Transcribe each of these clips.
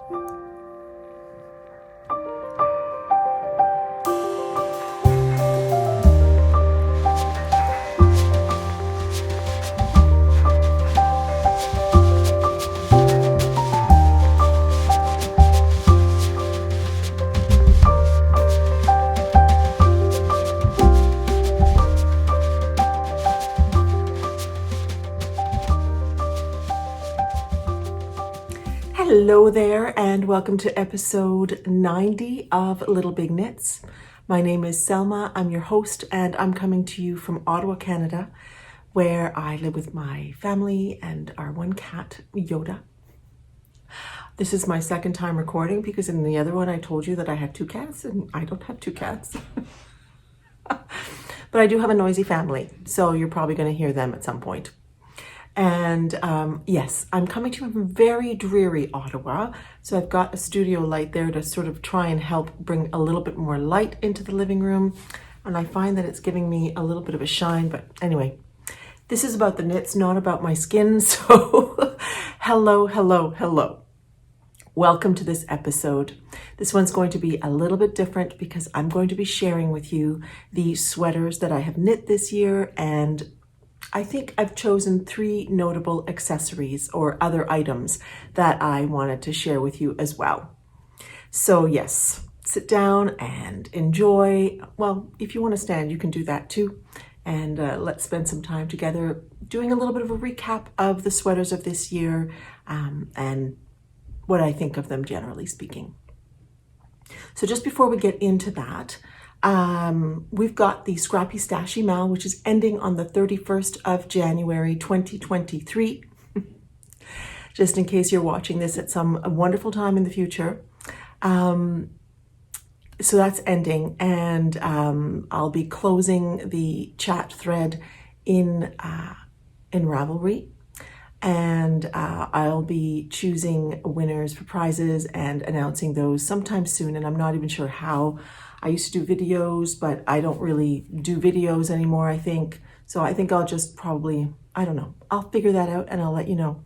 Hello there, and welcome to episode 90 of Little Big Knits. My name is Selma. I'm your host, and I'm coming to you from Ottawa, Canada, where I live with my family and our one cat, Yoda. This is my second time recording because in the other one I told you that I have two cats, and I don't have two cats. But I do have a noisy family, so you're probably going to hear them at some point. And yes, I'm coming to you from very dreary Ottawa. So I've got a studio light there to sort of try and help bring a little bit more light into the living room. And I find that it's giving me a little bit of a shine. But anyway, this is about the knits, not about my skin. So hello. Welcome to this episode. This one's going to be a little bit different because I'm going to be sharing with you the sweaters that I have knit this year, and I think I've chosen 3 notable accessories or other items that I wanted to share with you as well. So yes, sit down and enjoy. Well, if you want to stand, you can do that too. And let's spend some time together doing a little bit of a recap of the sweaters of this year and what I think of them generally speaking. So just before we get into that, we've got the Scrappy Stashy Mal, which is ending on the 31st of January 2023. Just in case you're watching this at some wonderful time in the future. So that's ending, and I'll be closing the chat thread in Ravelry, and I'll be choosing winners for prizes and announcing those sometime soon, and I'm not even sure how. I used to do videos, but I don't really do videos anymore, I think. So I think I'll just probably, I don't know, I'll figure that out and I'll let you know.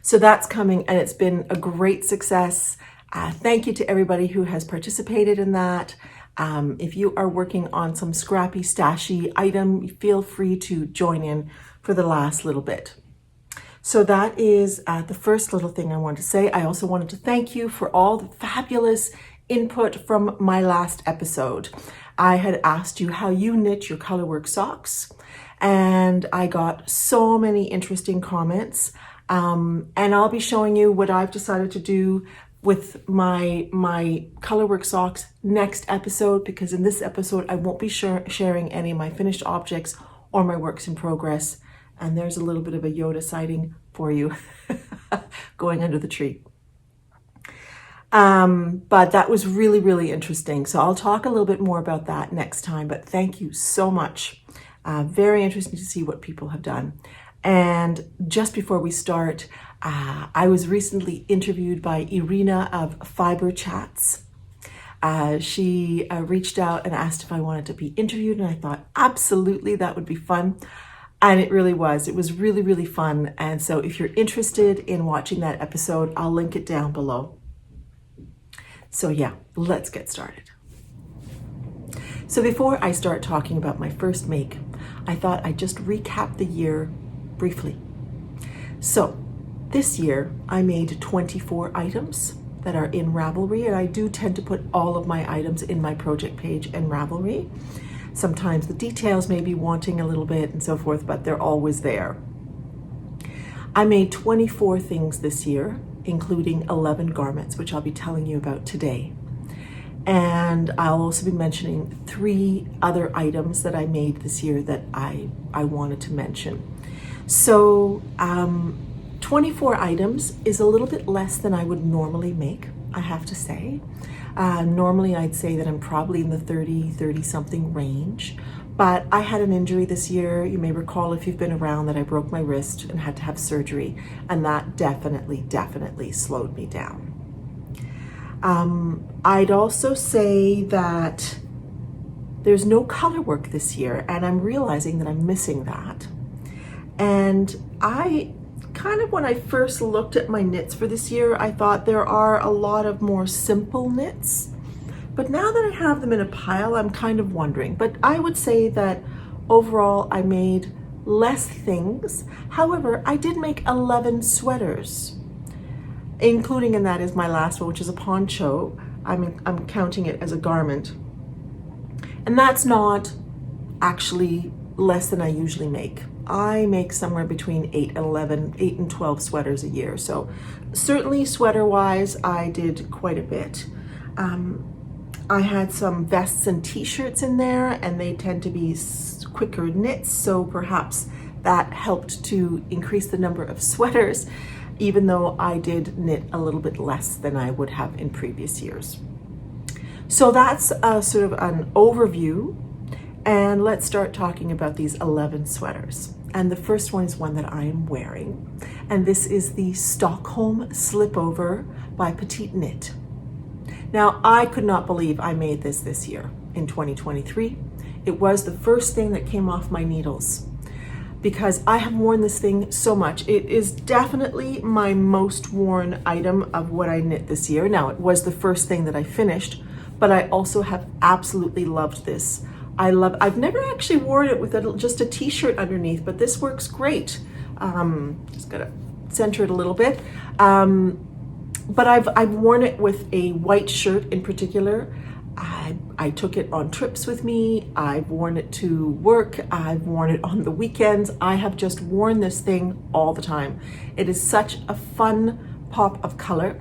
So that's coming, and it's been a great success. Thank you to everybody who has participated in that. If you are working on some scrappy, stashy item, feel free to join in for the last little bit. So that is the first little thing I wanted to say. I also wanted to thank you for all the fabulous input from my last episode. I had asked you how you knit your colorwork socks, and I got so many interesting comments. And I'll be showing you what I've decided to do with my colorwork socks next episode, because in this episode I won't be sharing any of my finished objects or my works in progress. And there's a little bit of a Yoda sighting for you going under the tree. But that was really interesting. So I'll talk a little bit more about that next time, but thank you so much. Very interesting to see what people have done. And just before we start, I was recently interviewed by Irina of Fiber Chats. She reached out and asked if I wanted to be interviewed, and I thought, absolutely, that would be fun. And it really was. It was really fun. And so if you're interested in watching that episode, I'll link it down below. So yeah, let's get started. So before I start talking about my first make, I thought I'd just recap the year briefly. So this year I made 24 items that are in Ravelry, and I do tend to put all of my items in my project page in Ravelry. Sometimes the details may be wanting a little bit and so forth, but they're always there. I made 24 things this year, including 11 garments, which I'll be telling you about today. And I'll also be mentioning 3 other items that I made this year that I wanted to mention. So 24 items is a little bit less than I would normally make, I have to say. Normally I'd say that I'm probably in the 30 something range, but I had an injury this year. You may recall, if you've been around, that I broke my wrist and had to have surgery, and that definitely slowed me down. I'd also say that there's no color work this year, and I'm realizing that I'm missing that. And I kind of when I first looked at my knits for this year, I thought there are a lot of more simple knits. But now that I have them in a pile, I'm kind of wondering. But I would say that overall I made less things. However, I did make 11 sweaters, including in that is my last one, which is a poncho. I'm counting it as a garment. And that's not actually less than I usually make. I make somewhere between 8 and 12 sweaters a year. So certainly sweater-wise, I did quite a bit. I had some vests and t-shirts in there, and they tend to be quicker knits, so perhaps that helped to increase the number of sweaters, even though I did knit a little bit less than I would have in previous years. So that's sort of an overview, and let's start talking about these 11 sweaters. And the first one is one that I am wearing, and this is the Stockholm Slipover by Petite Knit. Now, I could not believe I made this year in 2023. It was the first thing that came off my needles because I have worn this thing so much. It is definitely my most worn item of what I knit this year. Now, it was the first thing that I finished, but I also have absolutely loved this. I've never actually worn it with just a t-shirt underneath, but this works great. Just gotta center it a little bit. But I've worn it with a white shirt in particular. I took it on trips with me. I've worn it to work. I've worn it on the weekends. I have just worn this thing all the time. It is such a fun pop of color.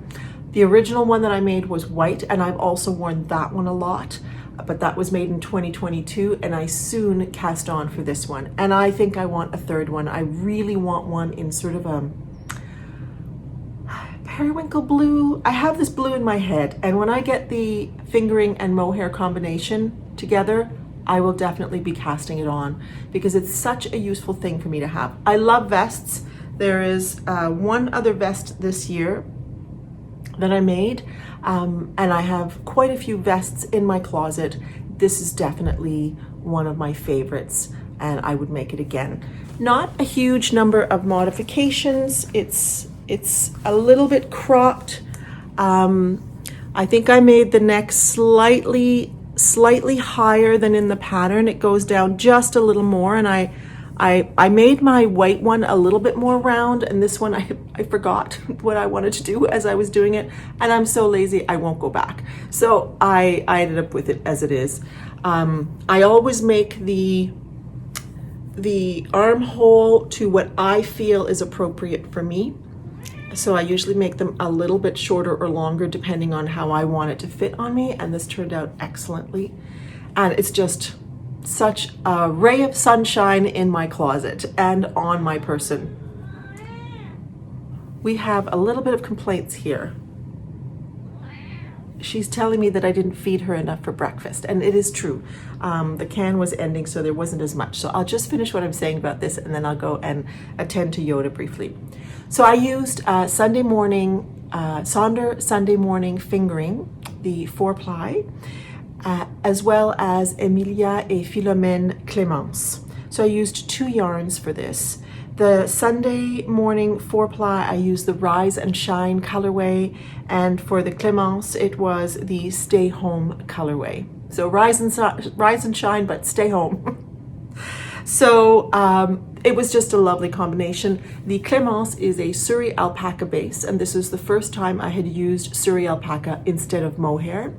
The original one that I made was white, and I've also worn that one a lot, but that was made in 2022, and I soon cast on for this one. And I think I want a third one. I really want one in sort of a periwinkle blue. I have this blue in my head, and when I get the fingering and mohair combination together, I will definitely be casting it on because it's such a useful thing for me to have. I love vests. There is one other vest this year that I made, and I have quite a few vests in my closet. This is definitely one of my favorites, and I would make it again. Not a huge number of modifications. It's a little bit cropped. I think I made the neck slightly higher than in the pattern. It goes down just a little more, and I made my white one a little bit more round, and this one I forgot what I wanted to do as I was doing it, and I'm so lazy I won't go back. So I ended up with it as it is. I always make the armhole to what I feel is appropriate for me. So I usually make them a little bit shorter or longer depending on how I want it to fit on me, and this turned out excellently. And it's just such a ray of sunshine in my closet and on my person. We have a little bit of complaints here. She's telling me that I didn't feed her enough for breakfast, and it is true. The can was ending, so there wasn't as much. So I'll just finish what I'm saying about this, and then I'll go and attend to Yoda briefly. So I used Sunday morning, Sonder Sunday morning fingering, the 4-ply, as well as Emilia et Philomène Clémence. So I used 2 yarns for this. The Sunday morning 4-ply, I used the Rise and Shine colorway, and for the Clémence, it was the Stay Home colorway. So rise and shine, but stay home. So it was just a lovely combination. The Clémence is a Surrey alpaca base, and this is the first time I had used Surrey alpaca instead of mohair.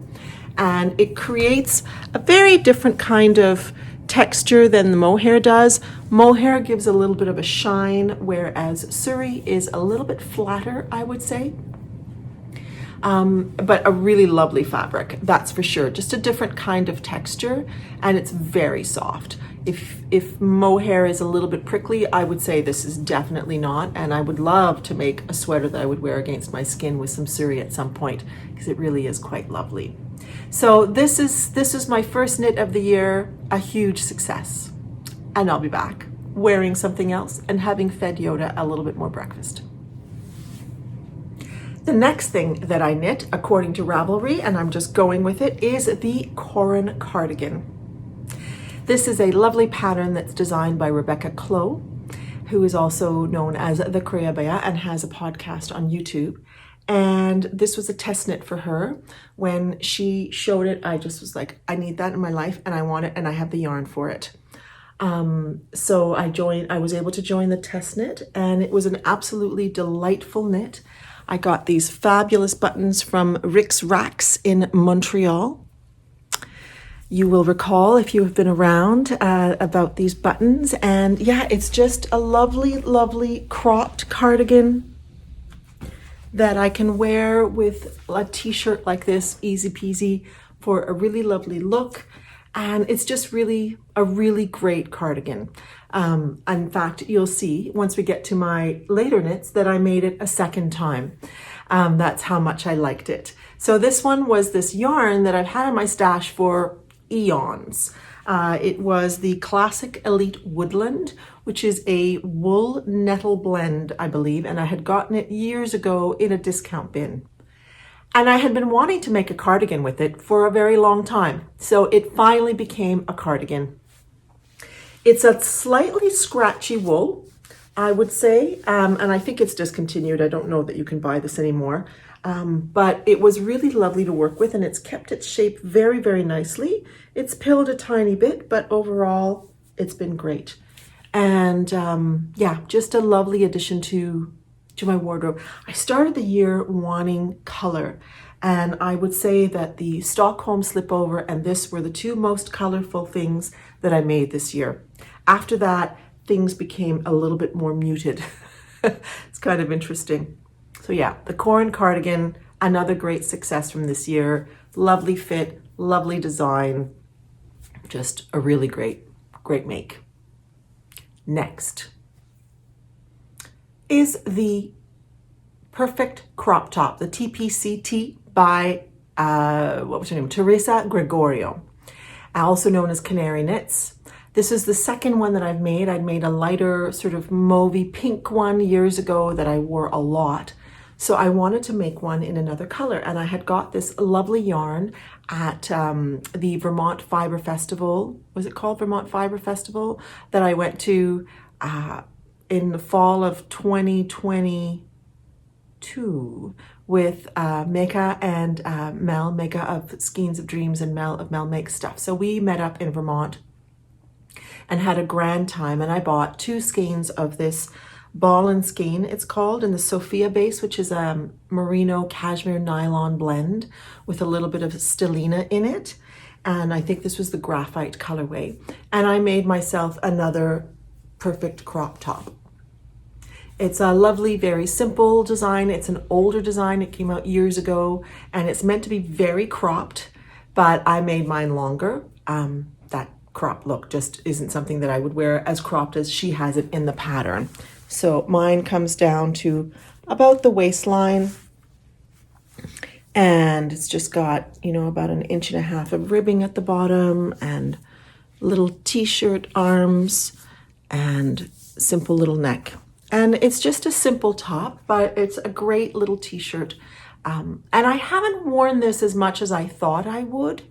And it creates a very different kind of texture than the mohair does. Mohair gives a little bit of a shine, whereas Surrey is a little bit flatter, I would say. But a really lovely fabric, that's for sure. Just a different kind of texture, and it's very soft. If mohair is a little bit prickly, I would say this is definitely not, and I would love to make a sweater that I would wear against my skin with some Surrey at some point, because it really is quite lovely. So this is my first knit of the year, a huge success. And I'll be back wearing something else and having fed Yoda a little bit more breakfast. The next thing that I knit, according to Ravelry, and I'm just going with it, is the Corin cardigan. This is a lovely pattern that's designed by Rebecca Clow, who is also known as the Kreabaya and has a podcast on YouTube. And this was a test knit for her. When she showed it, I just was like, I need that in my life and I want it and I have the yarn for it. So I was able to join the test knit, and it was an absolutely delightful knit. I got these fabulous buttons from Rick's Racks in Montreal. You will recall, if you have been around, about these buttons. And yeah, it's just a lovely, lovely cropped cardigan that I can wear with a t-shirt like this, easy peasy, for a really lovely look. And it's just really a really great cardigan. In fact, you'll see once we get to my later knits that I made it a second time. That's how much I liked it. So this one was this yarn that I've had in my stash for eons. It was the Classic Elite Woodland, which is a wool nettle blend, I believe, and I had gotten it years ago in a discount bin. And I had been wanting to make a cardigan with it for a very long time. So it finally became a cardigan. It's a slightly scratchy wool, I would say. And I think it's discontinued. I don't know that you can buy this anymore. But it was really lovely to work with, and it's kept its shape very, very nicely. It's pilled a tiny bit, but overall it's been great. And yeah, just a lovely addition to my wardrobe. I started the year wanting color, and I would say that the Stockholm slipover and this were the two most colorful things that I made this year. After that, things became a little bit more muted. It's kind of interesting. So yeah, the Corin cardigan, another great success from this year. Lovely fit, lovely design, just a really great make. Next is the Perfect Crop Top, the TPCT by, what was her name? Teresa Gregorio, also known as Canary Knits. This is the second one that I've made. I'd made a lighter sort of mauvey pink one years ago that I wore a lot. So I wanted to make one in another color, and I had got this lovely yarn at the Vermont Fiber Festival. Was it called Vermont Fiber Festival? That I went to in the fall of 2022 with Mega and Mel, Mega of Skeins of Dreams and Mel of Mel Makes Stuff. So we met up in Vermont and had a grand time, and I bought 2 skeins of this ball and skein, it's called, in the Sophia base, which is a merino cashmere nylon blend with a little bit of stellina in it. And I think this was the graphite colorway. And I made myself another perfect crop top. It's a lovely, very simple design. It's an older design. It came out years ago, and it's meant to be very cropped, but I made mine longer. That crop look just isn't something that I would wear as cropped as she has it in the pattern. So mine comes down to about the waistline, and it's just got, you know, about 1.5 inches of ribbing at the bottom and little t-shirt arms and simple little neck. And it's just a simple top, but it's a great little t-shirt. And I haven't worn this as much as I thought I would.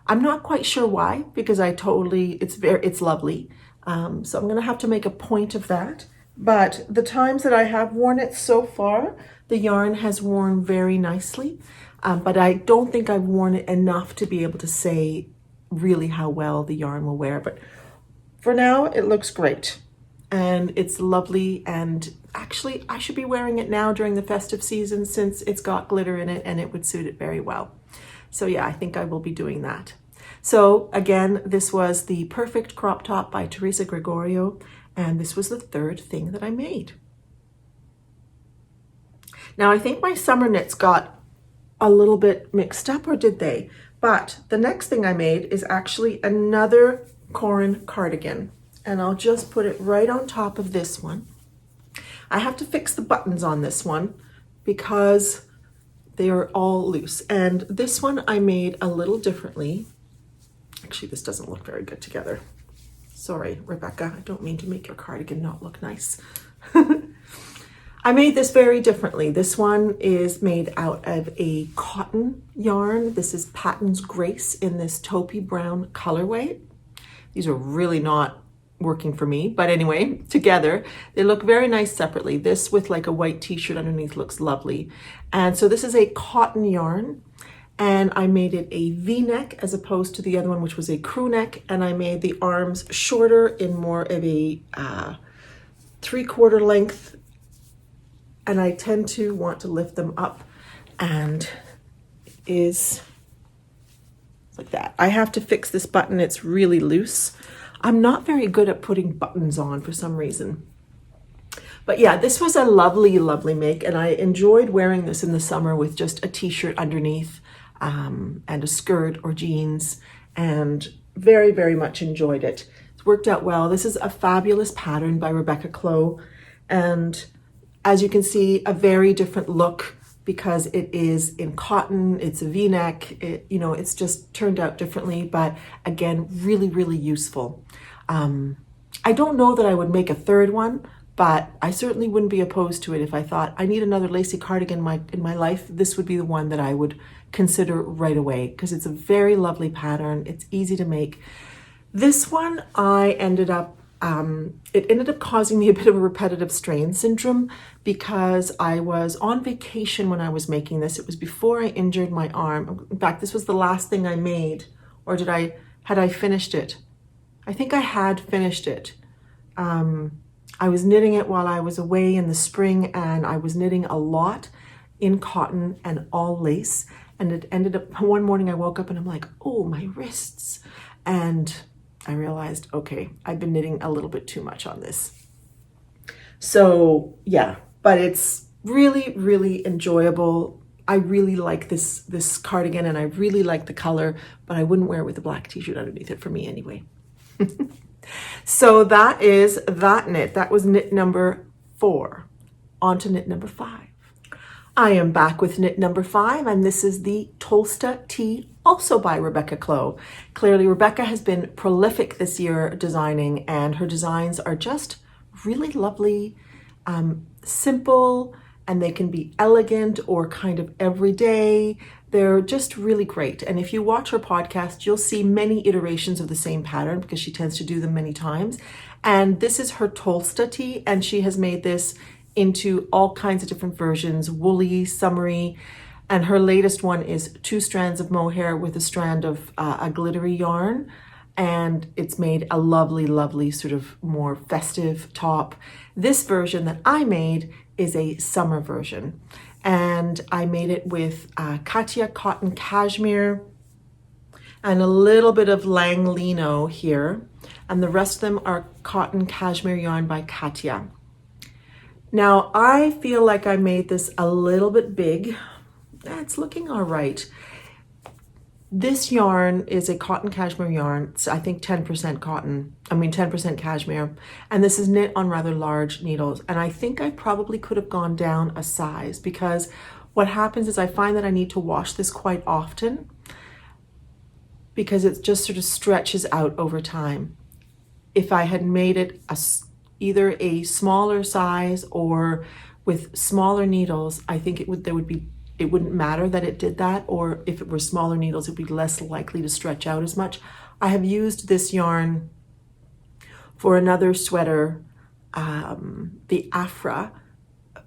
I'm not quite sure why, because it's lovely. So I'm gonna have to make a point of that. But the times that I have worn it so far, the yarn has worn very nicely. But I don't think I've worn it enough to be able to say really how well the yarn will wear. But for now, it looks great. And it's lovely, and actually I should be wearing it now during the festive season since it's got glitter in it and it would suit it very well. So yeah, I think I will be doing that. So again, this was the Perfect Crop Top by Teresa Gregorio, and this was the 3rd thing that I made. Now I think my summer knits got a little bit mixed up, or did they? But the next thing I made is actually another Corin cardigan. And I'll just put it right on top of this one. I have to fix the buttons on this one because they are all loose. And this one I made a little differently. Actually, this doesn't look very good together. Sorry, Rebecca, I don't mean to make your cardigan not look nice. I made this very differently. This one is made out of a cotton yarn. This is Patton's Grace in this taupey brown colorway. These are really not working for me. But anyway, together, they look very nice separately. This with like a white t-shirt underneath looks lovely. And so this is a cotton yarn, and I made it a V-neck as opposed to the other one, which was a crew neck. And I made the arms shorter in more of a 3/4 length. And I tend to want to lift them up, and is like that. I have to fix this button. It's really loose. I'm not very good at putting buttons on for some reason. But yeah, this was a lovely, lovely make, and I enjoyed wearing this in the summer with just a t-shirt underneath and a skirt or jeans, and very, very much enjoyed it. It's worked out well. This is a fabulous pattern by Rebecca Clow, and as you can see, a very different look because it is in cotton, it's a V-neck, it's just turned out differently, but again, really, really useful. I don't know that I would make a third one, but I certainly wouldn't be opposed to it. If I thought I need another lacy cardigan in my life, this would be the one that I would consider right away, because it's a very lovely pattern. It's easy to make. This one, it ended up causing me a bit of a repetitive strain syndrome because I was on vacation when I was making this. It was before I injured my arm. In fact, this was the last thing I made, or had I finished it? I think I had finished it. I was knitting it while I was away in the spring, and I was knitting a lot in cotton and all lace. And it ended up, one morning I woke up and I'm like, oh, my wrists. And I realized, okay, I've been knitting a little bit too much on this. So yeah, but it's really, really enjoyable. I really like this cardigan, and I really like the color, but I wouldn't wear it with a black t-shirt underneath it for me anyway. So that is that knit. That was knit number 4. On to knit number 5. I am back with knit number 5, and this is the Tolsta tee, also by Rebecca Clow. Clearly, Rebecca has been prolific this year designing, and her designs are just really lovely, simple, and they can be elegant or kind of everyday. They're just really great. And if you watch her podcast, you'll see many iterations of the same pattern because she tends to do them many times. And this is her Tolsta tee, and she has made this into all kinds of different versions, woolly, summery, and her latest one is 2 strands of mohair with a strand of a glittery yarn, and it's made a lovely, lovely sort of more festive top. This version that I made is a summer version, and I made it with Katia cotton cashmere and a little bit of lang lino here, and the rest of them are cotton cashmere yarn by Katia. Now, I feel like I made this a little bit big. It's looking all right. This yarn is a cotton cashmere yarn. It's, I think, 10% cashmere. And this is knit on rather large needles. And I think I probably could have gone down a size, because what happens is I find that I need to wash this quite often because it just sort of stretches out over time. If I had made it either a smaller size or with smaller needles, I think it wouldn't matter that it did that, or if it were smaller needles, it'd be less likely to stretch out as much. I have used this yarn for another sweater, the Afra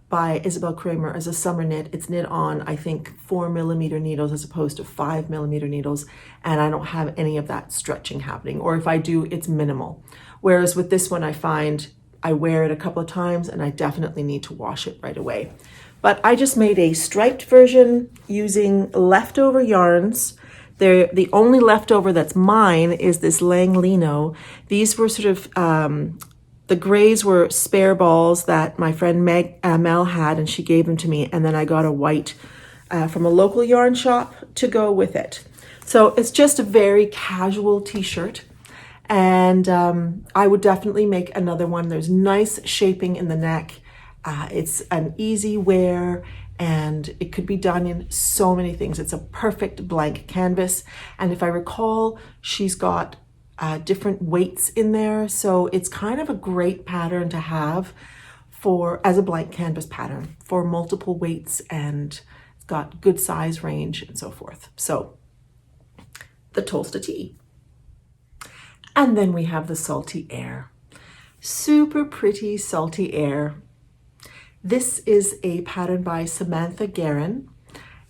by Isabel Kramer, as a summer knit. It's knit on, I think, 4mm needles as opposed to 5mm needles, and I don't have any of that stretching happening, or if I do, it's minimal. Whereas with this one, I find I wear it a couple of times and I definitely need to wash it right away. But I just made a striped version using leftover yarns. The only leftover that's mine is this lang lino. These were sort of, the grays were spare balls that my friend Mel had, and she gave them to me. And then I got a white from a local yarn shop to go with it. So it's just a very casual t-shirt. And I would definitely make another one. There's nice shaping in the neck. It's an easy wear, and it could be done in so many things. It's a perfect blank canvas. And if I recall, she's got different weights in there. So it's kind of a great pattern to have as a blank canvas pattern for multiple weights, and it's got good size range and so forth. So the Tolsta tee. And then we have the Salty Air. Super pretty salty air. This is a pattern by Samantha Guerin,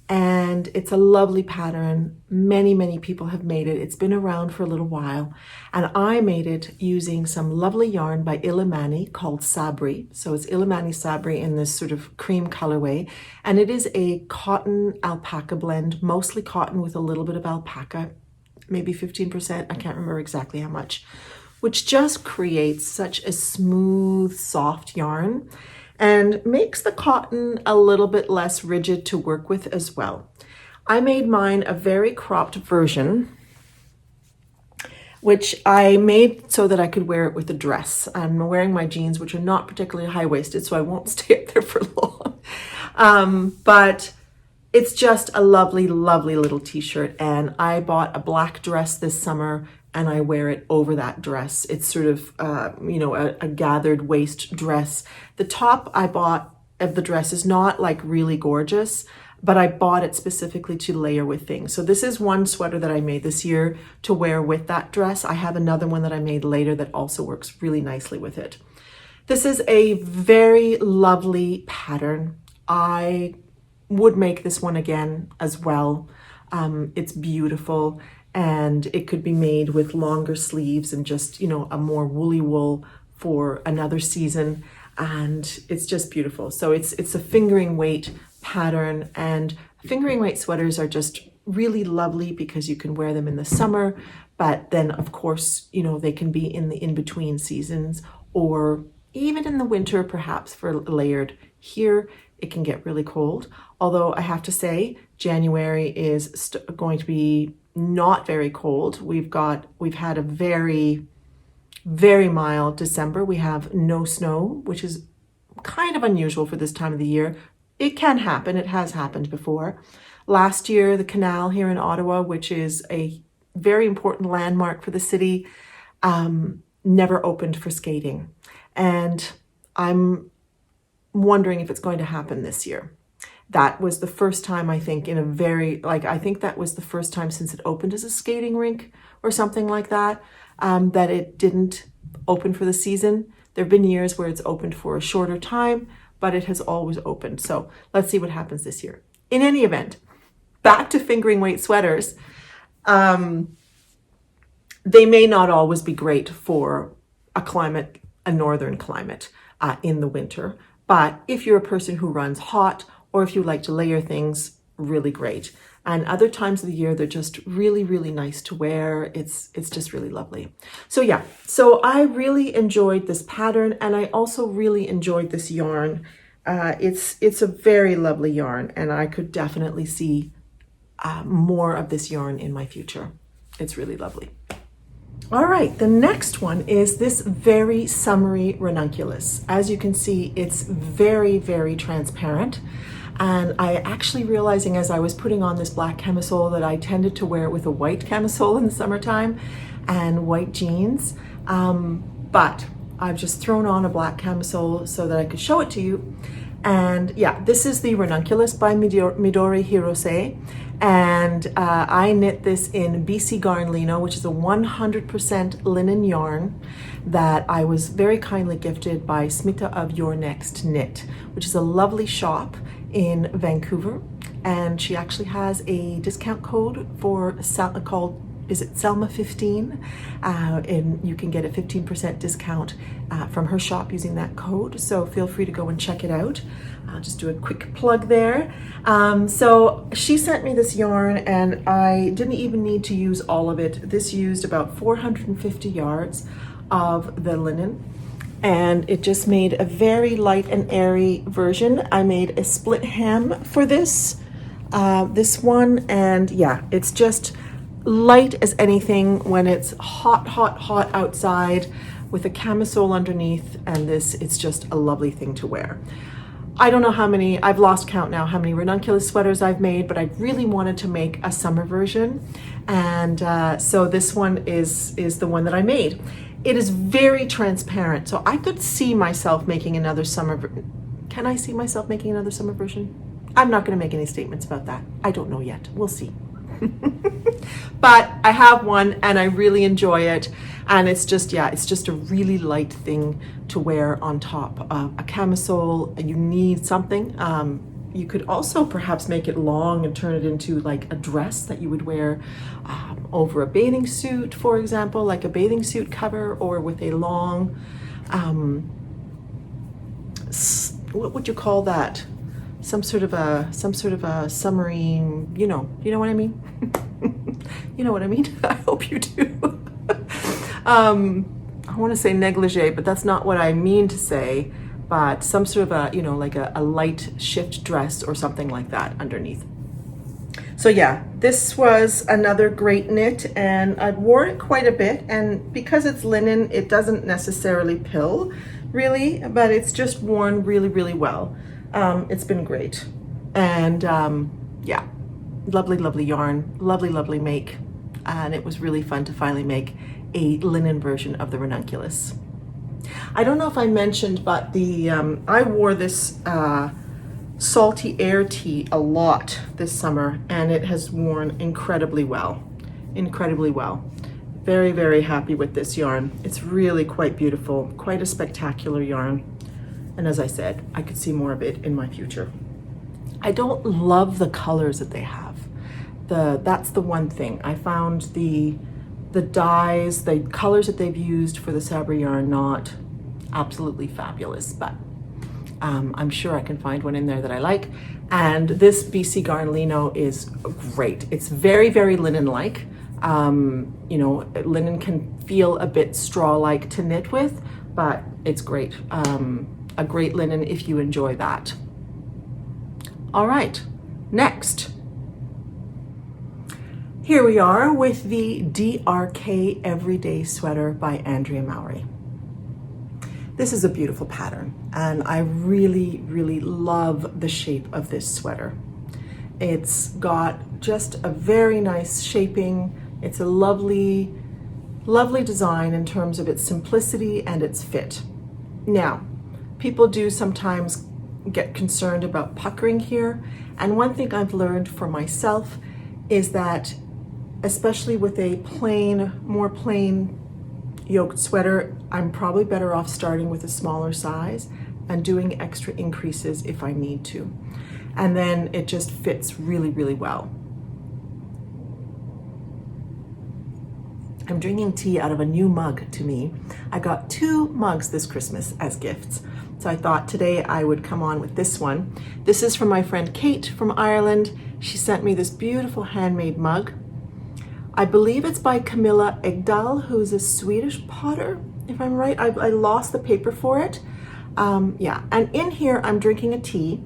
and it's a lovely pattern. Many people have made it. It's been around for a little while, and I made it using some lovely yarn by Illimani called Sabri. So it's Illimani Sabri in this sort of cream colorway, and it is a cotton alpaca blend, mostly cotton with a little bit of alpaca, maybe 15%, I can't remember exactly how much, which just creates such a smooth, soft yarn and makes the cotton a little bit less rigid to work with as well. I made mine a very cropped version, which I made so that I could wear it with a dress. I'm wearing my jeans, which are not particularly high-waisted, so I won't stay up there for long. But it's just a lovely little t-shirt, and I bought a black dress this summer and I wear it over that dress. It's sort of, a gathered waist dress. The top I bought of the dress is not like really gorgeous, but I bought it specifically to layer with things. So this is one sweater that I made this year to wear with that dress. I have another one that I made later that also works really nicely with it. This is a very lovely pattern. I would make this one again as well. It's beautiful, and it could be made with longer sleeves and just, a more woolly wool for another season. And it's just beautiful. So it's a fingering weight pattern, and fingering weight sweaters are just really lovely because you can wear them in the summer, but then of course, they can be in the in-between seasons, or even in the winter, perhaps for layered. Here, it can get really cold. Although I have to say, January is going to be not very cold. We've had a very mild December. We have no snow, which is kind of unusual for this time of the year. It can happen. It has happened before. Last year, the canal here in Ottawa, which is a very important landmark for the city, never opened for skating. And I'm wondering if it's going to happen this year. That was the first time, I think, I think that was the first time since it opened as a skating rink or something like that, that it didn't open for the season. There have been years where it's opened for a shorter time, but it has always opened. So let's see what happens this year. In any event, back to fingering weight sweaters. They may not always be great for a northern climate in the winter, but if you're a person who runs hot, or if you like to layer things, really great. And other times of the year, they're just really nice to wear. It's just really lovely. So I really enjoyed this pattern, and I also really enjoyed this yarn. It's a very lovely yarn, and I could definitely see more of this yarn in my future. It's really lovely. All right, the next one is this very summery ranunculus. As you can see, it's very transparent. And I actually realizing as I was putting on this black camisole that I tended to wear it with a white camisole in the summertime and white jeans. But I've just thrown on a black camisole so that I could show it to you. And this is the Ranunculus by Midori Hirose. And I knit this in BC Garn Lino, which is a 100% linen yarn that I was very kindly gifted by Smita of Your Next Knit, which is a lovely shop in Vancouver. And she actually has a discount code for called, is it Selma 15? And you can get a 15% discount from her shop using that code. So feel free to go and check it out. I'll just do a quick plug there. So she sent me this yarn, and I didn't even need to use all of it. This used about 450 yards of the linen, and it just made a very light and airy version. I made a split hem for this one, and it's just light as anything when it's hot outside with a camisole underneath, and it's just a lovely thing to wear. I don't know how many, I've lost count now, how many ranunculus sweaters I've made, but I really wanted to make a summer version. And so this one is the one that I made. It is very transparent, so I could see myself making another summer. Can I see myself making another summer version? I'm not going to make any statements about that. I don't know yet. We'll see. But I have one and I really enjoy it. And it's just, yeah, it's just a really light thing to wear on top of a camisole. You need something. You could also perhaps make it long and turn it into like a dress that you would wear over a bathing suit, for example, like a bathing suit cover, or with a long, what would you call that? Some sort of a submarine, you know what I mean? You know what I mean? I hope you do. I want to say negligee, but that's not what I mean to say, but some sort of a, like a light shift dress or something like that underneath. So yeah, this was another great knit, and I've worn it quite a bit, and because it's linen, it doesn't necessarily pill really, but it's just worn really, really well. It's been great. And yeah, lovely, lovely yarn, lovely, lovely make. And it was really fun to finally make a linen version of the Ranunculus. I don't know if I mentioned, but I wore this salty air tee a lot this summer, and it has worn incredibly well, incredibly well. Very, very happy with this yarn. It's really quite beautiful, quite a spectacular yarn. And as I said, I could see more of it in my future. I don't love the colors that they have. That's the one thing. I found the dyes, the colors that they've used for the Sabre yarn not absolutely fabulous, but I'm sure I can find one in there that I like. And this BC Garn Lino is great. It's very, very linen-like. Linen can feel a bit straw-like to knit with, but it's great. A great linen if you enjoy that. All right, next. Here we are with the DRK Everyday Sweater by Andrea Mowry. This is a beautiful pattern, and I really, really love the shape of this sweater. It's got just a very nice shaping. It's a lovely, lovely design in terms of its simplicity and its fit. Now, people do sometimes get concerned about puckering here, and one thing I've learned for myself is that especially with a more plain yoked sweater, I'm probably better off starting with a smaller size and doing extra increases if I need to. And then it just fits really, really well. I'm drinking tea out of a new mug to me. I got 2 mugs this Christmas as gifts. So I thought today I would come on with this one. This is from my friend Kate from Ireland. She sent me this beautiful handmade mug. I believe it's by Camilla Egdahl, who's a Swedish potter, if I'm right. I lost the paper for it. Yeah, and in here I'm drinking a tea.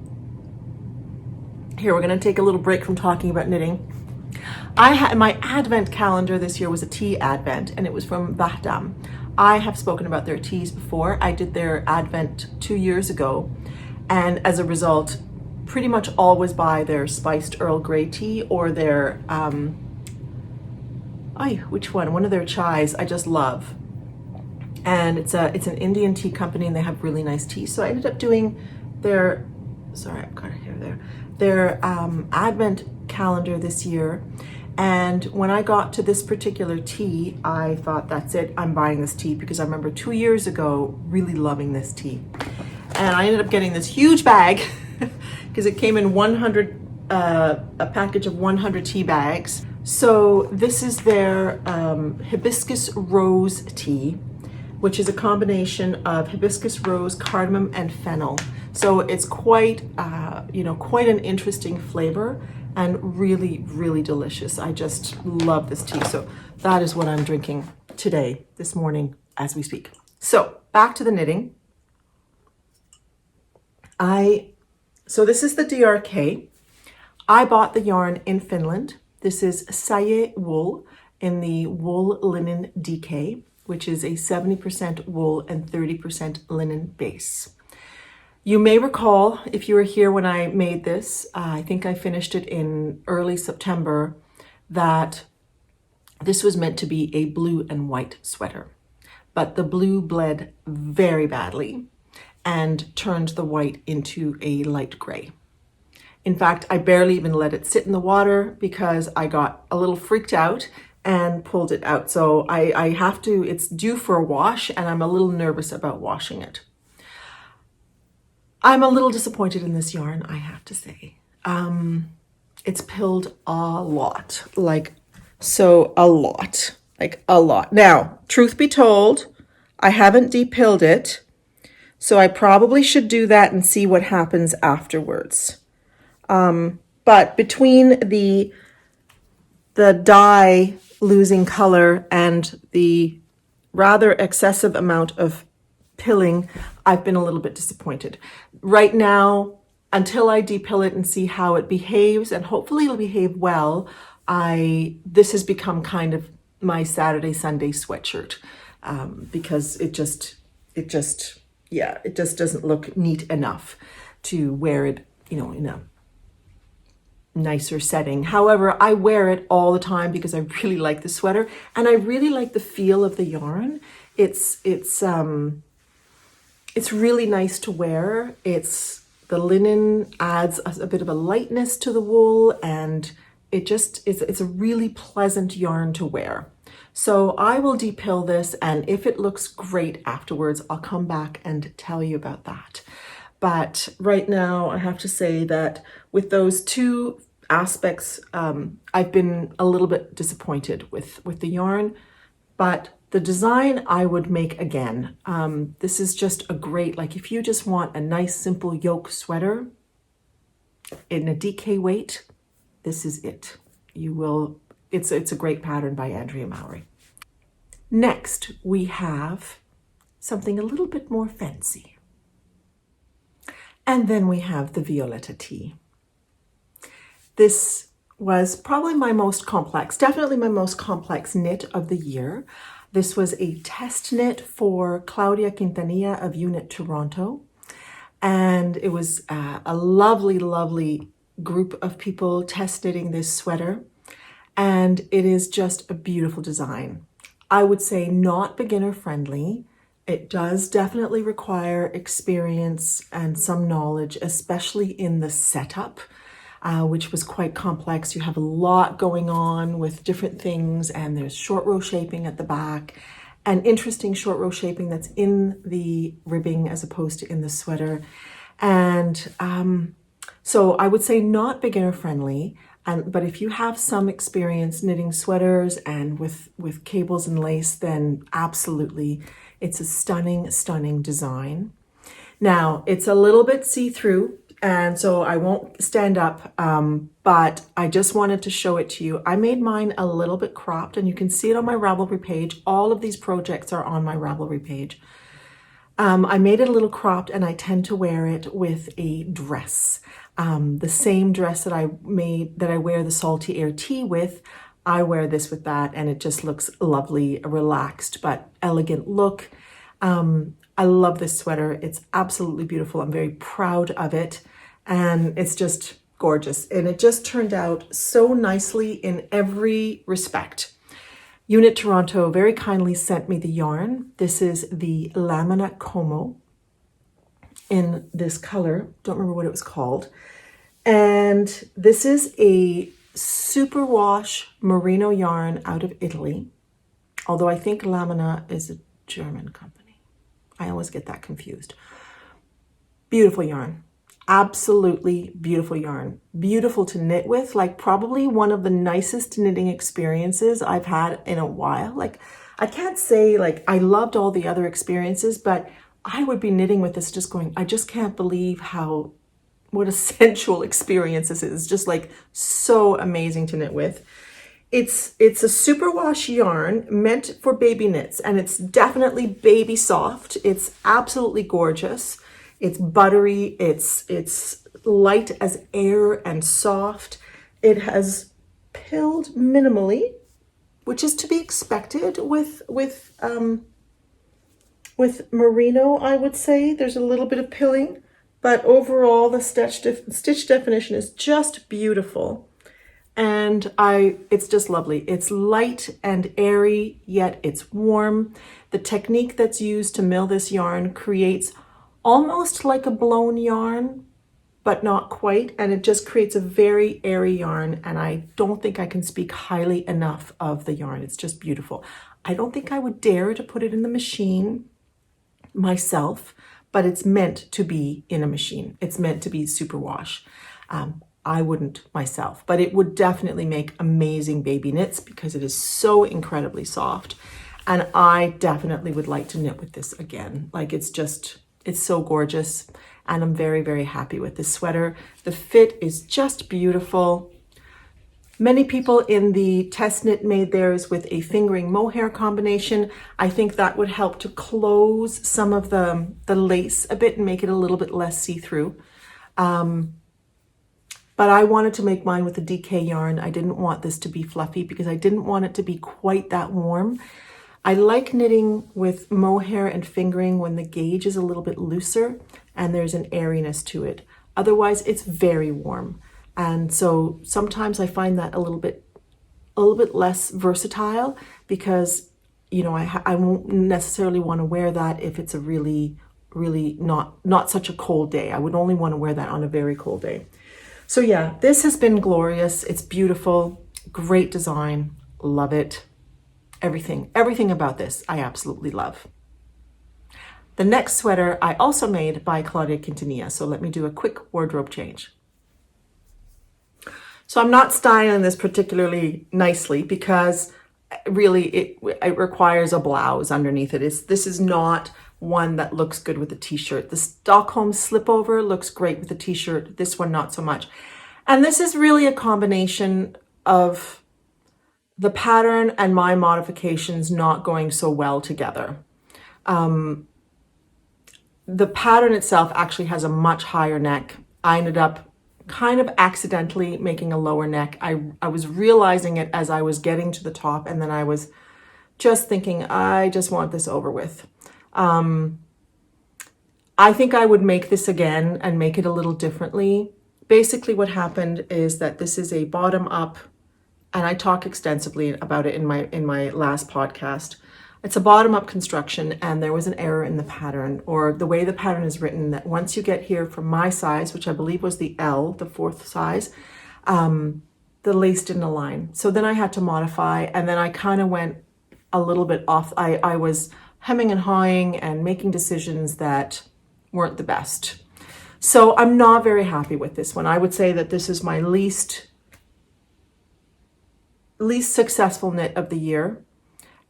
Here, we're gonna take a little break from talking about knitting. My advent calendar this year was a tea advent, and it was from Vieta. I have spoken about their teas before. I did their advent 2 years ago, and as a result, pretty much always buy their spiced Earl Grey tea or their, which one? One of their chais I just love. And it's an Indian tea company, and they have really nice tea. So I ended up doing their, sorry, I've got it here, their advent calendar this year. And when I got to this particular tea, I thought, that's it, I'm buying this tea, because I remember 2 years ago really loving this tea. And I ended up getting this huge bag because it came in a package of 100 tea bags. So this is their hibiscus rose tea, which is a combination of hibiscus rose, cardamom, and fennel. So it's quite, quite an interesting flavor and really, really delicious. I just love this tea. So that is what I'm drinking today, this morning, as we speak. So back to the knitting. So this is the DRK. I bought the yarn in Finland. This is Syne wool in the wool linen DK, which is a 70% wool and 30% linen base. You may recall, if you were here when I made this, I think I finished it in early September, that this was meant to be a blue and white sweater, but the blue bled very badly and turned the white into a light gray. In fact, I barely even let it sit in the water because I got a little freaked out and pulled it out. So I have to, it's due for a wash, and I'm a little nervous about washing it. I'm a little disappointed in this yarn, I have to say. It's pilled a lot, like a lot. Now, truth be told, I haven't depilled it, so I probably should do that and see what happens afterwards. But between the dye losing color and the rather excessive amount of pilling, I've been a little bit disappointed. Right now, until I depill it and see how it behaves, and hopefully it'll behave well, this has become kind of my Saturday, Sunday sweatshirt, because it just doesn't look neat enough to wear it, in a nicer setting. However, I wear it all the time because I really like the sweater, and I really like the feel of the yarn. It's really nice to wear. The linen adds a bit of a lightness to the wool, and it's a really pleasant yarn to wear. So I will depill this, and if it looks great afterwards, I'll come back and tell you about that. But right now, I have to say that with those two aspects, I've been a little bit disappointed with the yarn, but the design I would make again. This is just a great, like if you just want a nice simple yoke sweater in a DK weight, this is it. It's a great pattern by Andrea Mowry. Next, we have something a little bit more fancy. And then we have the Violetta tee. This was probably definitely my most complex knit of the year. This was a test knit for Claudia Quintanilla of EweKnit Toronto. And it was a lovely, lovely group of people test knitting this sweater. And it is just a beautiful design. I would say not beginner friendly. It does definitely require experience and some knowledge, especially in the setup, which was quite complex. You have a lot going on with different things, and there's short row shaping at the back, and interesting short row shaping that's in the ribbing as opposed to in the sweater. And so I would say not beginner friendly, but if you have some experience knitting sweaters and with cables and lace, then absolutely, it's a stunning, stunning design. Now, it's a little bit see-through, and so I won't stand up, but I just wanted to show it to you. I made mine a little bit cropped, and you can see it on my Ravelry page. All of these projects are on my Ravelry page. I made it a little cropped, and I tend to wear it with a dress. The same dress that I wear the Salty Air tee with, I wear this with that, and it just looks lovely, relaxed but elegant look. I love this sweater. It's absolutely beautiful. I'm very proud of it, and it's just gorgeous. And it just turned out so nicely in every respect. EweKnit Toronto very kindly sent me the yarn. This is the Lamina Como in this color. Don't remember what it was called. And this is a superwash merino yarn out of Italy. Although I think Lamina is a German company. I always get that confused. Beautiful yarn. Absolutely beautiful yarn. Beautiful to knit with, like probably one of the nicest knitting experiences I've had in a while. Like I can't say like I loved all the other experiences, but I would be knitting with this just going, I just can't believe what a sensual experience this is. Just like so amazing to knit with. It's a superwash yarn meant for baby knits, and it's definitely baby soft. It's absolutely gorgeous. It's buttery. It's light as air and soft. It has pilled minimally, which is to be expected with merino. I would say there's a little bit of pilling, but overall the stitch definition is just beautiful. And it's just lovely. It's light and airy, yet it's warm. The technique that's used to mill this yarn creates almost like a blown yarn, but not quite. And it just creates a very airy yarn. And I don't think I can speak highly enough of the yarn. It's just beautiful. I don't think I would dare to put it in the machine myself, but it's meant to be in a machine. It's meant to be superwash. I wouldn't myself, but it would definitely make amazing baby knits because it is so incredibly soft. And I definitely would like to knit with this again. Like it's so gorgeous. And I'm very, very happy with this sweater. The fit is just beautiful. Many people in the test knit made theirs with a fingering mohair combination. I think that would help to close some of the lace a bit and make it a little bit less see-through. But I wanted to make mine with the DK yarn. I didn't want this to be fluffy because I didn't want it to be quite that warm. I like knitting with mohair and fingering when the gauge is a little bit looser and there's an airiness to it. Otherwise, it's very warm. And so sometimes I find that a little bit less versatile because, you know, I won't necessarily want to wear that if it's a really not such a cold day. I would only want to wear that on a very cold day. So yeah, this has been glorious. It's beautiful, great design, love it. Everything about this I absolutely love. The next sweater I also made by Claudia Quintanilla. So let me do a quick wardrobe change. So I'm not styling this particularly nicely because really it requires a blouse underneath it. This is not one that looks good with a t-shirt. The Stockholm slipover looks great with a t-shirt. This one, not so much. And this is really a combination of the pattern and my modifications not going so well together. The pattern itself actually has a much higher neck. I ended up kind of accidentally making a lower neck. I was realizing it as I was getting to the top, and then I was just thinking, I just want this over with. I think I would make this again and make it a little differently. Basically what happened is that this is a bottom up, and I talk extensively about it in my last podcast. It's a bottom up construction, and there was an error in the pattern, or the way the pattern is written, that once you get here from my size, which I believe was the L, the 4th size, the lace didn't align. So then I had to modify, and then I kind of went a little bit off. I was hemming and hawing and making decisions that weren't the best. So I'm not very happy with this one. I would say that this is my least successful knit of the year,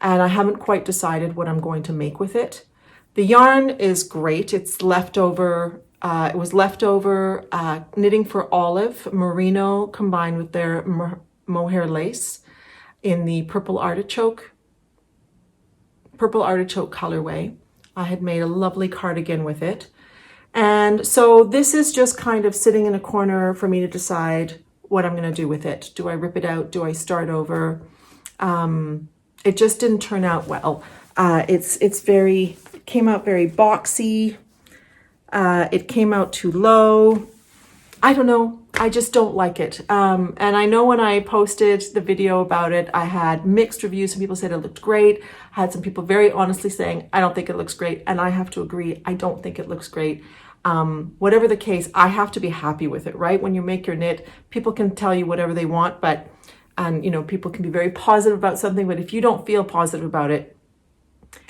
and I haven't quite decided what I'm going to make with it. The yarn is great. It's leftover. It was leftover knitting for Olive merino combined with their mohair lace in the purple artichoke colorway. I had made a lovely cardigan with it. And so this is just kind of sitting in a corner for me to decide what I'm going to do with it. Do I rip it out? Do I start over? It just didn't turn out well. It came out very boxy. It came out too low. I don't know. I just don't like it. And I know when I posted the video about it, I had mixed reviews. Some people said it looked great. I had some people very honestly saying, I don't think it looks great. And I have to agree, I don't think it looks great. Whatever the case, I have to be happy with it, right? When you make your knit, people can tell you whatever they want, and you know, people can be very positive about something, but if you don't feel positive about it,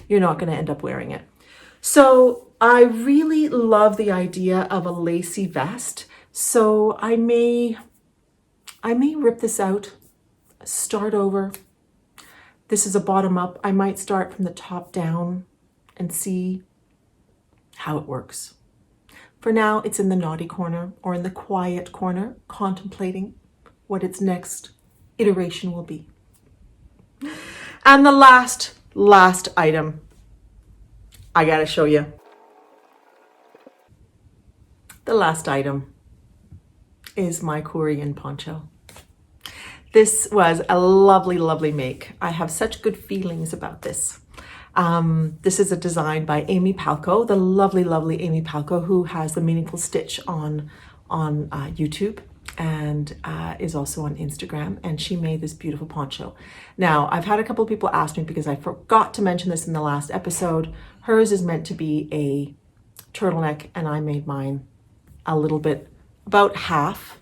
you're not going to end up wearing it. So I really love the idea of a lacy vest. So I may rip this out, start over. This is a bottom up. I might start from the top down and see how it works. For now, it's in the naughty corner or in the quiet corner, contemplating what its next iteration will be. And the last item I gotta show you. The last item is my Corin poncho. This was a lovely, lovely make. I have such good feelings about this. This is a design by Amy Palco, the lovely, lovely Amy Palco, who has the Meaningful Stitch on YouTube and is also on Instagram. And she made this beautiful poncho. Now, I've had a couple of people ask me, because I forgot to mention this in the last episode, hers is meant to be a turtleneck, and I made mine a little bit about half.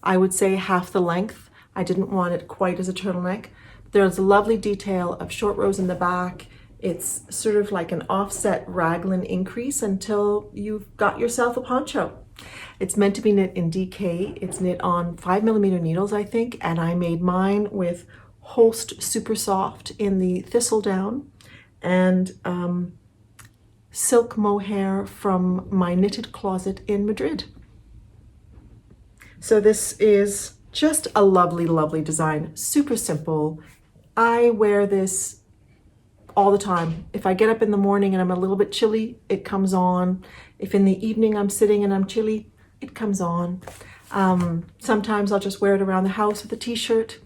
I would say half the length. I didn't want it quite as a turtleneck. There's a lovely detail of short rows in the back. It's sort of like an offset raglan increase until you've got yourself a poncho. It's meant to be knit in DK. It's knit on 5mm needles, I think, and I made mine with Holst Super Soft in the thistledown and silk mohair from my knitted closet in Madrid. So this is just a lovely, lovely design. Super simple. I wear this all the time. If I get up in the morning and I'm a little bit chilly, it comes on. If in the evening I'm sitting and I'm chilly, it comes on. Sometimes I'll just wear it around the house with a t-shirt.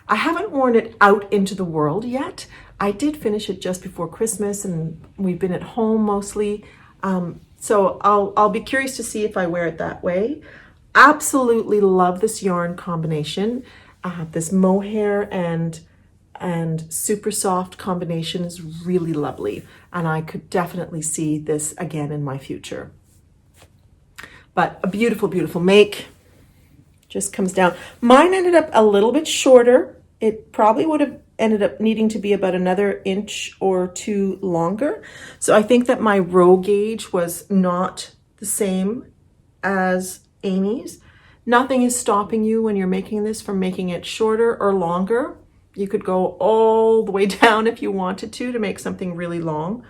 I haven't worn it out into the world yet. I did finish it just before Christmas and we've been at home mostly. So I'll be curious to see if I wear it that way. Absolutely love this yarn combination. This mohair and super soft combination is really lovely. And I could definitely see this again in my future. But a beautiful, beautiful make. Just comes down. Mine ended up a little bit shorter. It probably would have ended up needing to be about another inch or two longer. So I think that my row gauge was not the same as Amy's. Nothing is stopping you when you're making this from making it shorter or longer. You could go all the way down if you wanted to make something really long.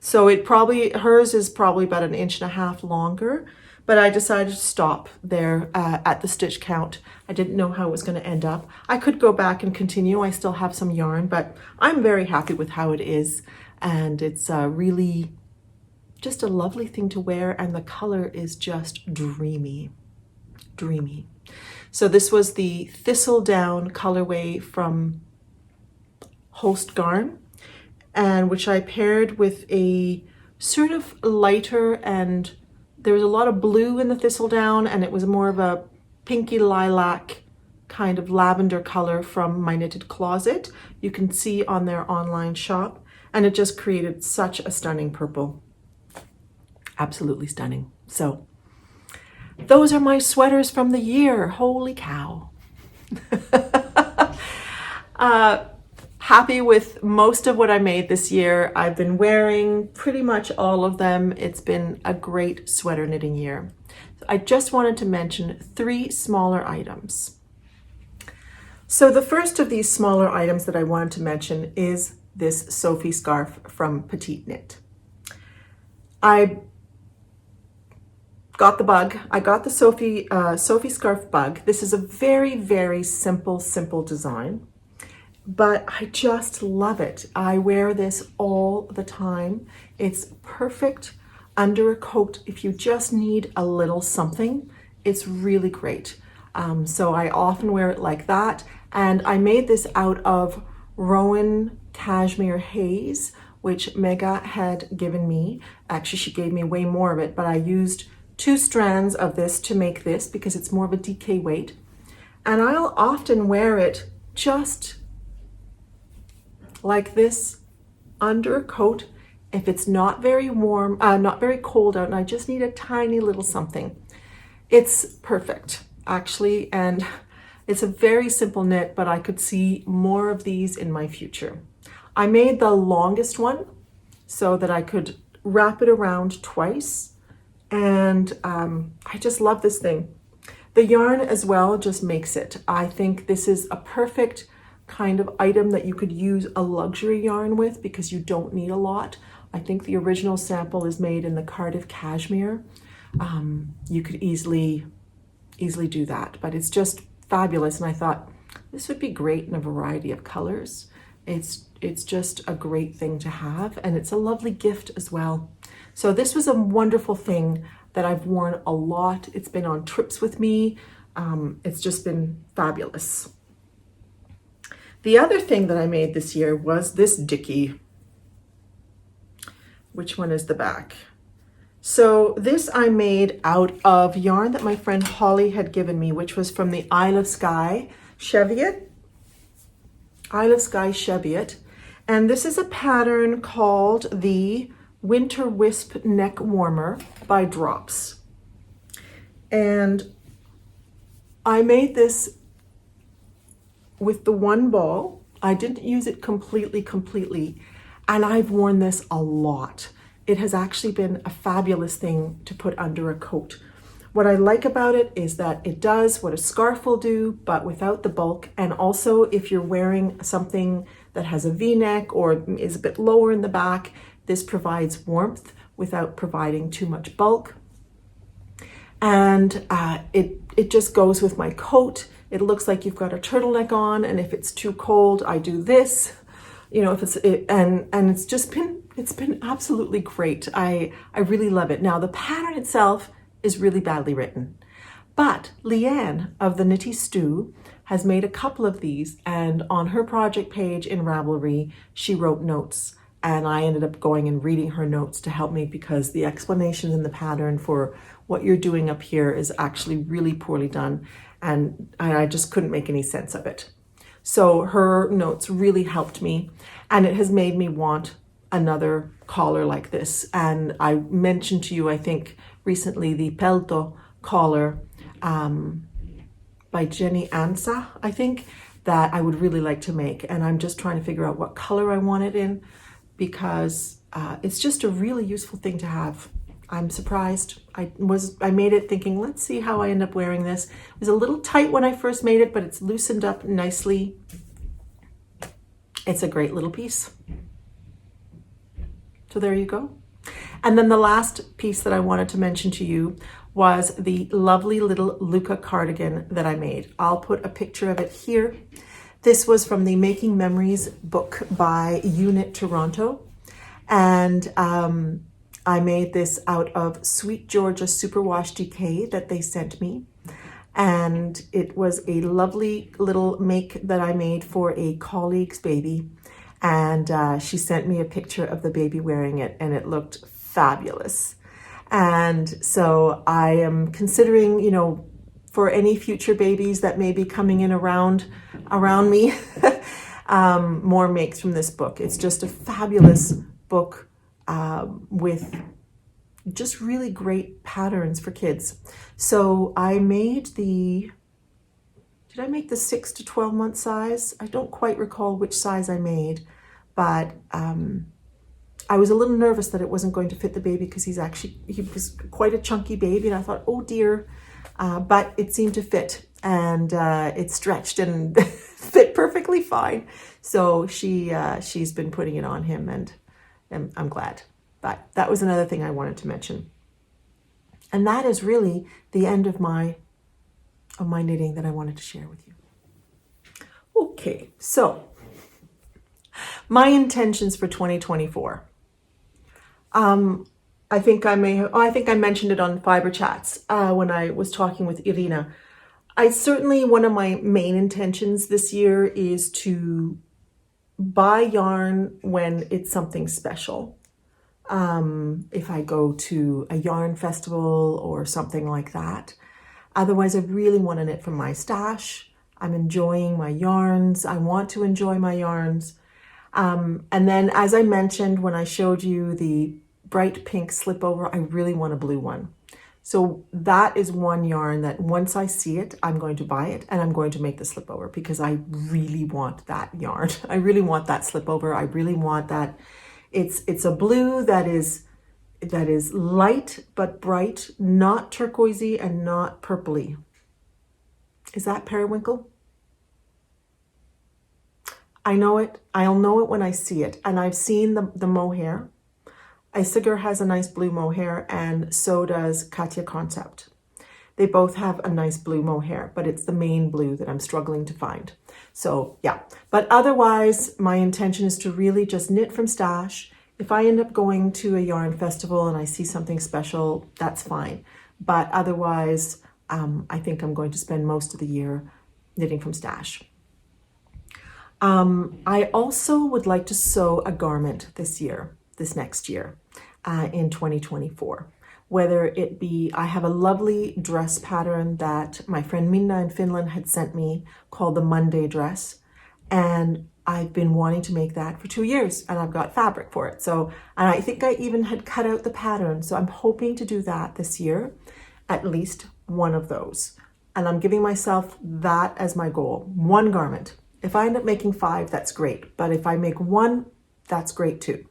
So hers is probably about 1.5 inches longer, but I decided to stop there at the stitch count. I didn't know how it was going to end up. I could go back and continue. I still have some yarn, but I'm very happy with how it is. And it's really just a lovely thing to wear. And the color is just dreamy, dreamy. So this was the Thistledown colorway from Holst Garn, and which I paired with a sort of lighter, and there was a lot of blue in the Thistledown, and it was more of a pinky lilac kind of lavender color from my knitted closet. You can see on their online shop, and it just created such a stunning purple. Absolutely stunning. So those are my sweaters from the year. Holy cow. Happy with most of what I made this year. I've been wearing pretty much all of them. It's been a great sweater knitting year. I just wanted to mention 3 smaller items. So the first of these smaller items that I wanted to mention is this Sophie scarf from Petite Knit. I got the bug. I got the Sophie scarf bug. This is a very, very simple design, but I just love it. I wear this all the time. It's perfect under a coat if you just need a little something. It's really great. So I often wear it like that. And I made this out of Rowan Cashmere Haze, which Mega had given me. Actually, she gave me way more of it, but I used 2 strands of this to make this because it's more of a DK weight. And I'll often wear it just like this under a coat if it's not very warm, not very cold out, and I just need a tiny little something. It's perfect, actually, and it's a very simple knit, but I could see more of these in my future. I made the longest one so that I could wrap it around twice, and I just love this thing. The yarn as well just makes it. I think this is a perfect kind of item that you could use a luxury yarn with because you don't need a lot. I think the original sample is made in the Cardiff cashmere. You could easily do that, but it's just fabulous. And I thought this would be great in a variety of colors. It's just a great thing to have, and it's a lovely gift as well. So this was a wonderful thing that I've worn a lot. It's been on trips with me. It's just been fabulous. The other thing that I made this year was this dickie. Which one is the back? So this I made out of yarn that my friend Holly had given me, which was from the Isle of Skye Cheviot. Isle of Skye Cheviot. And this is a pattern called the Winter Wisp Neck Warmer by Drops. And I made this with the one ball. I didn't use it completely, and I've worn this a lot. It has actually been a fabulous thing to put under a coat. What I like about it is that it does what a scarf will do, but without the bulk. And also, if you're wearing something that has a V-neck or is a bit lower in the back, this provides warmth without providing too much bulk. And it just goes with my coat. It looks like you've got a turtleneck on, and if it's too cold, I do this. You know, and it's been absolutely great. I really love it. Now the pattern itself is really badly written, but Leanne of the Knitty Stew has made a couple of these, and on her project page in Ravelry, she wrote notes, and I ended up going and reading her notes to help me, because the explanations in the pattern for what you're doing up here is actually really poorly done, and I just couldn't make any sense of it. So her notes really helped me, and it has made me want another collar like this. And I mentioned to you, I think recently, the Pelto collar by Jenny Ansa, I think, that I would really like to make. And I'm just trying to figure out what color I want it in, because it's just a really useful thing to have. I'm surprised. I made it thinking, let's see how I end up wearing this. It was a little tight when I first made it, but it's loosened up nicely. It's a great little piece. So there you go. And then the last piece that I wanted to mention to you was the lovely little Luca cardigan that I made. I'll put a picture of it here. This was from the Making Memories book by EweKnit Toronto. And I made this out of Sweet Georgia Superwash DK that they sent me. And it was a lovely little make that I made for a colleague's baby. And she sent me a picture of the baby wearing it, and it looked fabulous. And so I am considering, you know, for any future babies that may be coming in around me, more makes from this book. It's just a fabulous book with just really great patterns for kids. So I made did I make the 6 to 12 month size? I don't quite recall which size I made, but I was a little nervous that it wasn't going to fit the baby, because he was quite a chunky baby, and I thought, oh dear, but it seemed to fit, and it stretched and fit perfectly fine. So she's been putting it on him, and I'm glad. But that was another thing I wanted to mention. And that is really the end of my knitting that I wanted to share with you. Okay, so my intentions for 2024. I think I mentioned it on Fiber Chats when I was talking with Irina. One of my main intentions this year is to buy yarn when it's something special. If I go to a yarn festival or something like that. Otherwise, I really want to knit from my stash. I'm enjoying my yarns. I want to enjoy my yarns. And then, as I mentioned when I showed you the bright pink slipover, I really want a blue one. So that is one yarn that once I see it, I'm going to buy it, and I'm going to make the slipover, because I really want that yarn. I really want that slipover. I really want that. It's a blue that is light but bright, not turquoisey and not purpley. Is that periwinkle? I know it. I'll know it when I see it. And I've seen the mohair. Isager has a nice blue mohair, and so does Katya Concept. They both have a nice blue mohair, but it's the main blue that I'm struggling to find. So yeah, but otherwise my intention is to really just knit from stash. If I end up going to a yarn festival and I see something special, that's fine. But otherwise, I think I'm going to spend most of the year knitting from stash. I also would like to sew a garment this next year, in 2024. Whether it be, I have a lovely dress pattern that my friend Minna in Finland had sent me called the Monday dress. And I've been wanting to make that for 2 years, and I've got fabric for it. So, and I think I even had cut out the pattern. So I'm hoping to do that this year, at least one of those. And I'm giving myself that as my goal, one garment. If I end up making 5, that's great. But if I make 1, that's great too.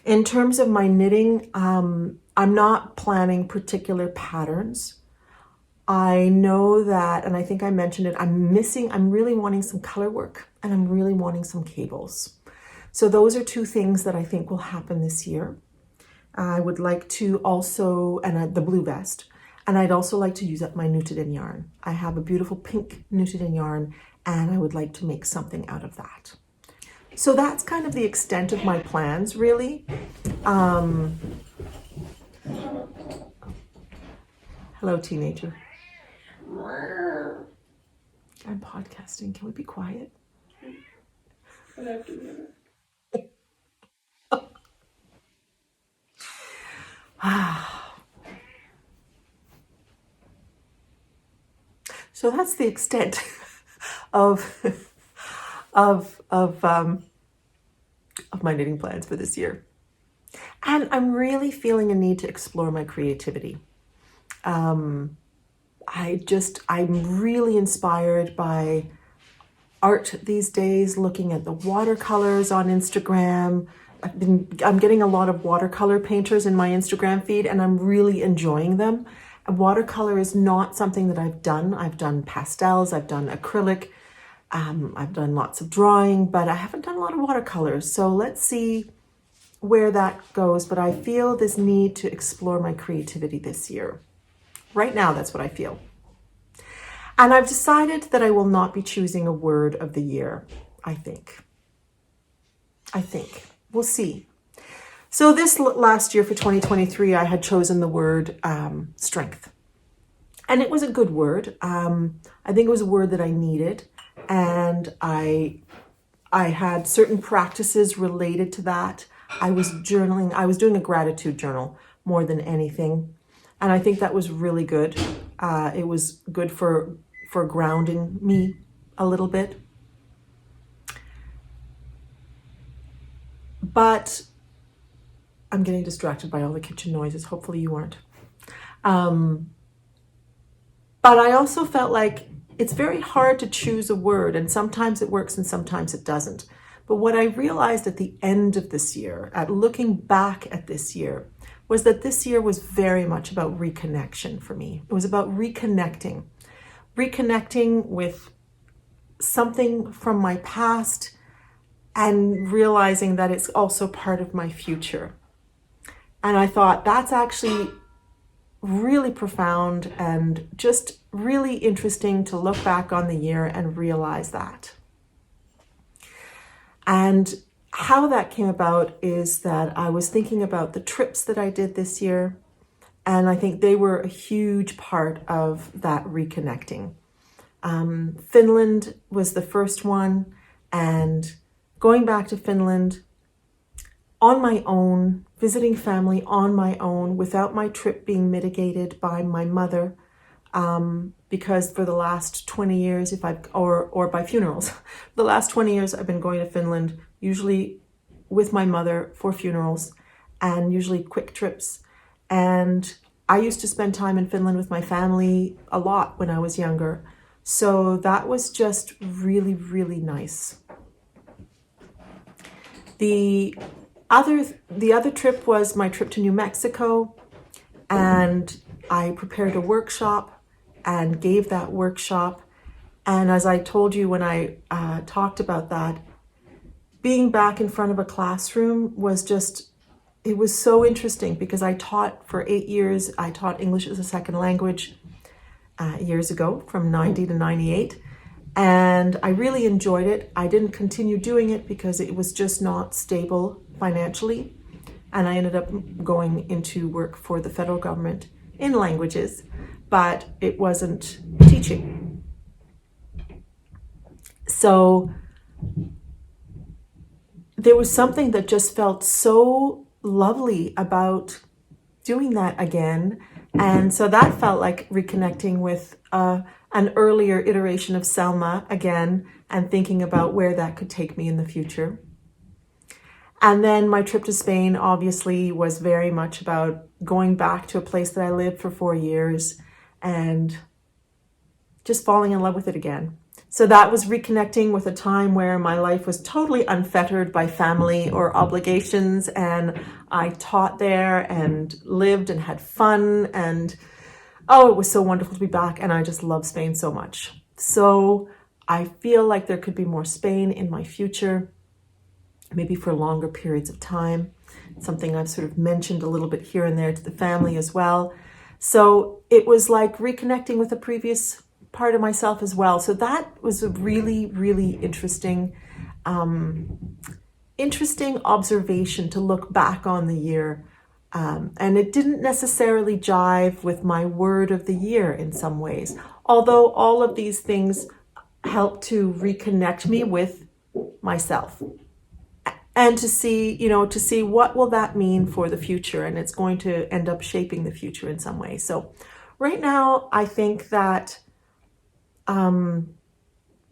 In terms of my knitting, I'm not planning particular patterns. I know that, and I think I mentioned it, I'm really wanting some color work, and I'm really wanting some cables. So those are 2 things that I think will happen this year. I would like to also, and the blue vest, and I'd also like to use up my knitted in yarn. I have a beautiful pink knitted in yarn, and I would like to make something out of that. So that's kind of the extent of my plans, really. Hello, teenager. I'm podcasting. Can we be quiet? So that's the extent of my knitting plans for this year. And I'm really feeling a need to explore my creativity. I'm really inspired by art these days, looking at the watercolors on Instagram. I'm getting a lot of watercolor painters in my Instagram feed, and I'm really enjoying them. Watercolor is not something that I've done. I've done pastels, I've done acrylic, I've done lots of drawing, but I haven't done a lot of watercolors. So let's see where that goes. But I feel this need to explore my creativity this year. Right now, that's what I feel. And I've decided that I will not be choosing a word of the year, I think. We'll see. So this last year for 2023, I had chosen the word strength. And it was a good word. I think it was a word that I needed. And I had certain practices related to that. I was journaling. I was doing a gratitude journal more than anything. And I think that was really good. It was good for grounding me a little bit. But I'm getting distracted by all the kitchen noises. Hopefully you aren't. But I also felt like it's very hard to choose a word, and sometimes it works and sometimes it doesn't. But what I realized at the end of this year, at looking back at this year, was that this year was very much about reconnection for me. It was about reconnecting with something from my past and realizing that it's also part of my future. And I thought that's actually really profound and just really interesting to look back on the year and realize that. And how that came about is that I was thinking about the trips that I did this year, and I think they were a huge part of that reconnecting. Finland was the first one, and going back to Finland on my own, visiting family on my own, without my trip being mitigated by my mother, because for the last 20 years, or by funerals, the last 20 years I've been going to Finland, usually with my mother for funerals, and usually quick trips. And I used to spend time in Finland with my family a lot when I was younger. So that was just really, really nice. The other trip was my trip to New Mexico, and I prepared a workshop and gave that workshop. And as I told you when I talked about that, being back in front of a classroom was it was so interesting, because I taught for 8 years. I taught English as a second language years ago, from 90 to 98. And I really enjoyed it. I didn't continue doing it because it was just not stable financially. And I ended up going into work for the federal government in languages, but it wasn't teaching. So there was something that just felt so lovely about doing that again. And so that felt like reconnecting with an earlier iteration of Selma again, and thinking about where that could take me in the future. And then my trip to Spain obviously was very much about going back to a place that I lived for 4 years and just falling in love with it again. So that was reconnecting with a time where my life was totally unfettered by family or obligations, and I taught there and lived and had fun, and oh, it was so wonderful to be back, and I just love Spain so much. So I feel like there could be more Spain in my future, maybe for longer periods of time. Something I've sort of mentioned a little bit here and there to the family as well. So it was like reconnecting with a previous part of myself as well. So that was a really, really interesting observation to look back on the year. And it didn't necessarily jive with my word of the year in some ways, although all of these things helped to reconnect me with myself and to see what will that mean for the future, and it's going to end up shaping the future in some way. So right now I think that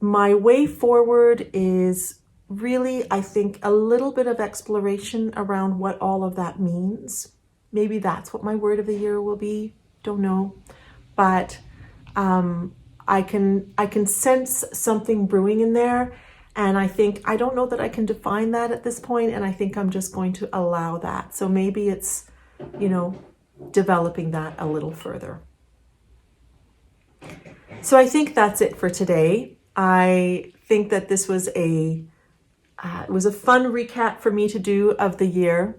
my way forward is really, I think, a little bit of exploration around what all of that means. Maybe that's what my word of the year will be. Don't know. But I can sense something brewing in there. And I don't know that I can define that at this point. And I think I'm just going to allow that. So maybe it's, developing that a little further. So I think that's it for today. I think that this was it was a fun recap for me to do of the year.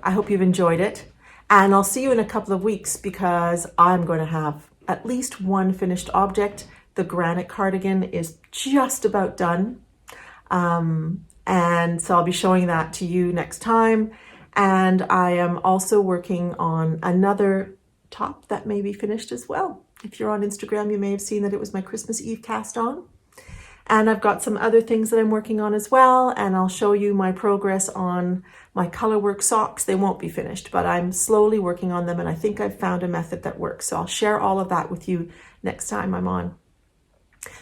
I hope you've enjoyed it. And I'll see you in a couple of weeks because I'm going to have at least one finished object. The granite cardigan is just about done. And so I'll be showing that to you next time. And I am also working on another top that may be finished as well. If you're on Instagram, you may have seen that it was my Christmas Eve cast on. And I've got some other things that I'm working on as well. And I'll show you my progress on my colorwork socks. They won't be finished, but I'm slowly working on them. And I think I've found a method that works. So I'll share all of that with you next time I'm on.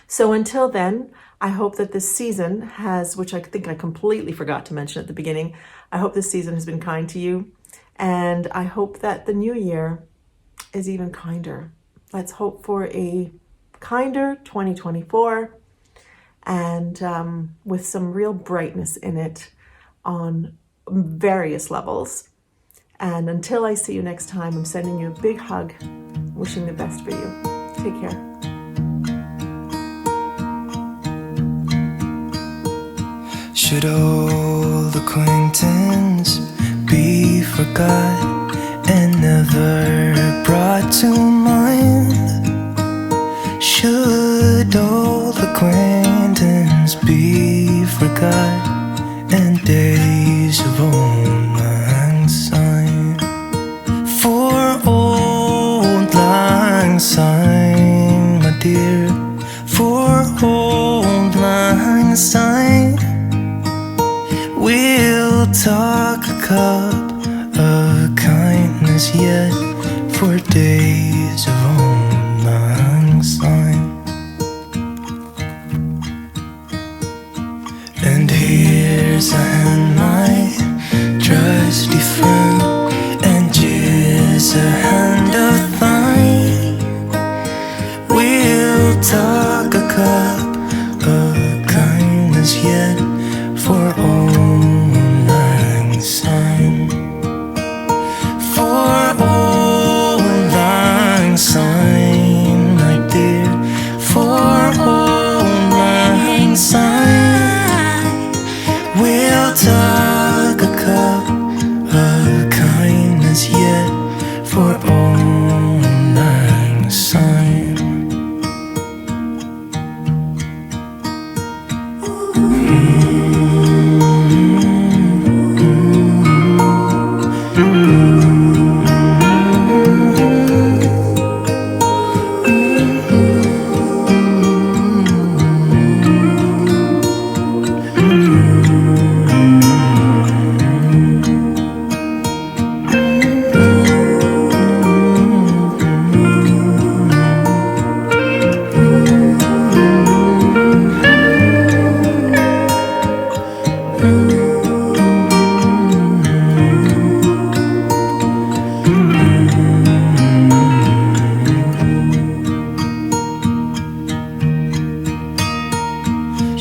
So until then, I hope that this season has, which I think I completely forgot to mention at the beginning, I hope this season has been kind to you. And I hope that the new year is even kinder. Let's hope for a kinder 2024 and with some real brightness in it on various levels. And until I see you next time, I'm sending you a big hug, wishing the best for you. Take care. Should old acquaintance be forgot and never brought to mind? Should old acquaintance be forgot and days of old lang syne? For old lang syne, my dear, for old lang syne, we'll talk a cup of kindness yet for days of old lang syne. And here's a hand my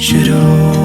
should hold